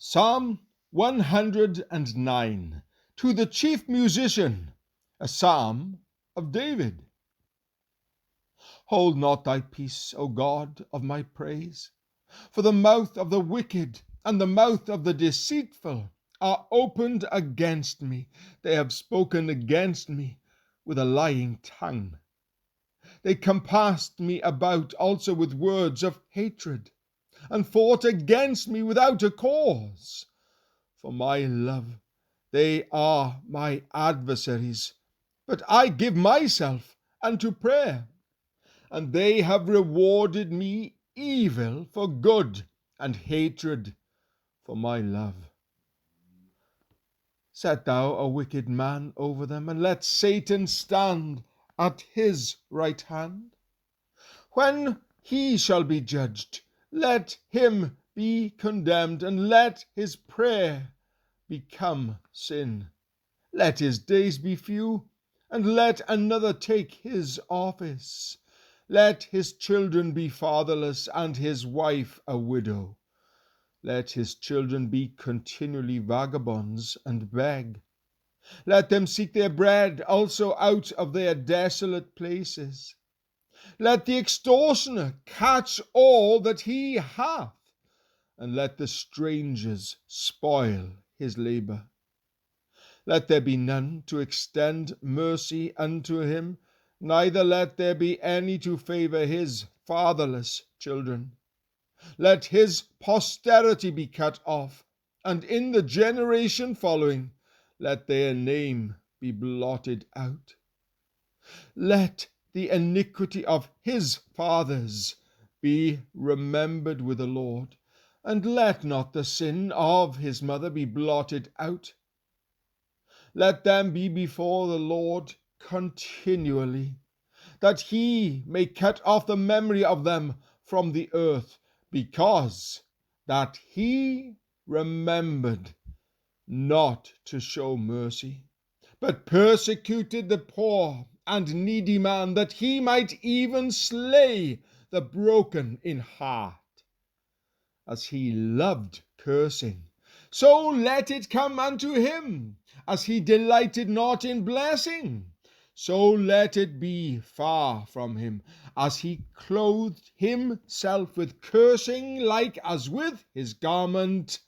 Psalm 109, to the chief musician, a psalm of David. Hold not thy peace, O God of my praise, for the mouth of the wicked and the mouth of the deceitful are opened against me. They have spoken against me with a lying tongue. They compassed me about also with words of hatred, and fought against me without a cause. For my love, they are my adversaries, but I give myself unto prayer. And they have rewarded me evil for good, and hatred for my love. Set thou a wicked man over them, and let Satan stand at his right hand. When he shall be judged, let him be condemned, and let his prayer become sin. Let his days be few, and let another take his office. Let his children be fatherless, and his wife a widow. Let his children be continually vagabonds, and beg. Let them seek their bread also out of their desolate places. Let the extortioner catch all that he hath, and let the strangers spoil his labor. Let there be none to extend mercy unto him, neither let there be any to favor his fatherless children. Let his posterity be cut off, and in the generation following, let their name be blotted out. Let the iniquity of his fathers be remembered with the Lord, and let not the sin of his mother be blotted out. Let them be before the Lord continually, that he may cut off the memory of them from the earth, because that he remembered not to show mercy, but persecuted the poor and needy man, that he might even slay the broken in heart. As he loved cursing, so let it come unto him. As he delighted not in blessing, so let it be far from him. As he clothed himself with cursing, like as with his garment,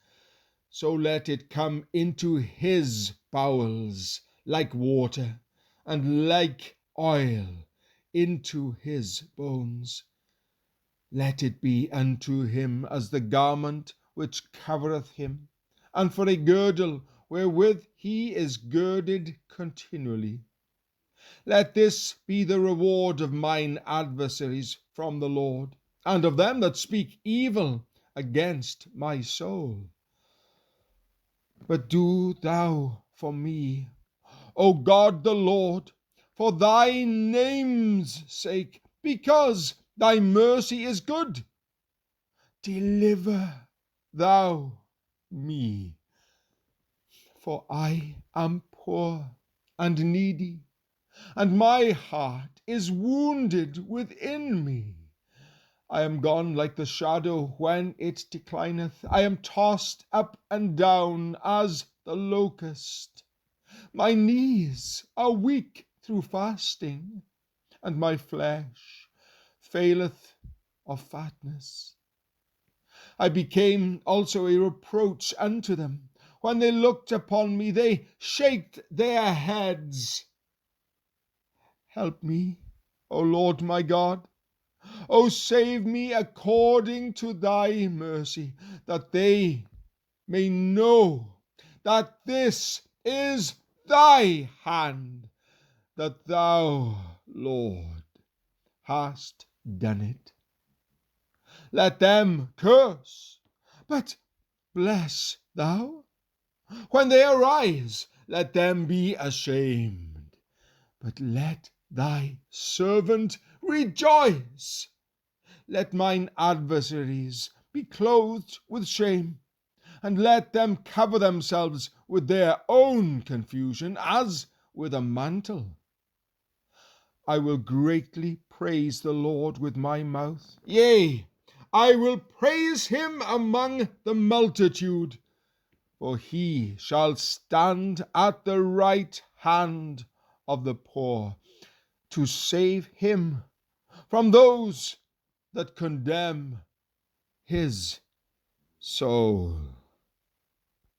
so let it come into his bowels like water, and like oil into his bones. Let it be unto him as the garment which covereth him, and for a girdle wherewith he is girded continually. Let this be the reward of mine adversaries from the Lord, and of them that speak evil against my soul. But do thou for me, O God the Lord, for thy name's sake, because thy mercy is good. Deliver thou me, for I am poor and needy, and my heart is wounded within me. I am gone like the shadow when it declineth. I am tossed up and down as the locust. My knees are weak through fasting, and my flesh faileth of fatness. I became also a reproach unto them. When they looked upon me, they shaked their heads. Help me, O Lord my God. O save me according to thy mercy, that they may know that this is thy hand, that thou, Lord, hast done it. Let them curse, but bless thou. When they arise, let them be ashamed, but let thy servant rejoice. Let mine adversaries be clothed with shame, and let them cover themselves with their own confusion as with a mantle. I will greatly praise the Lord with my mouth. Yea, I will praise him among the multitude. For he shall stand at the right hand of the poor, to save him from those that condemn his soul.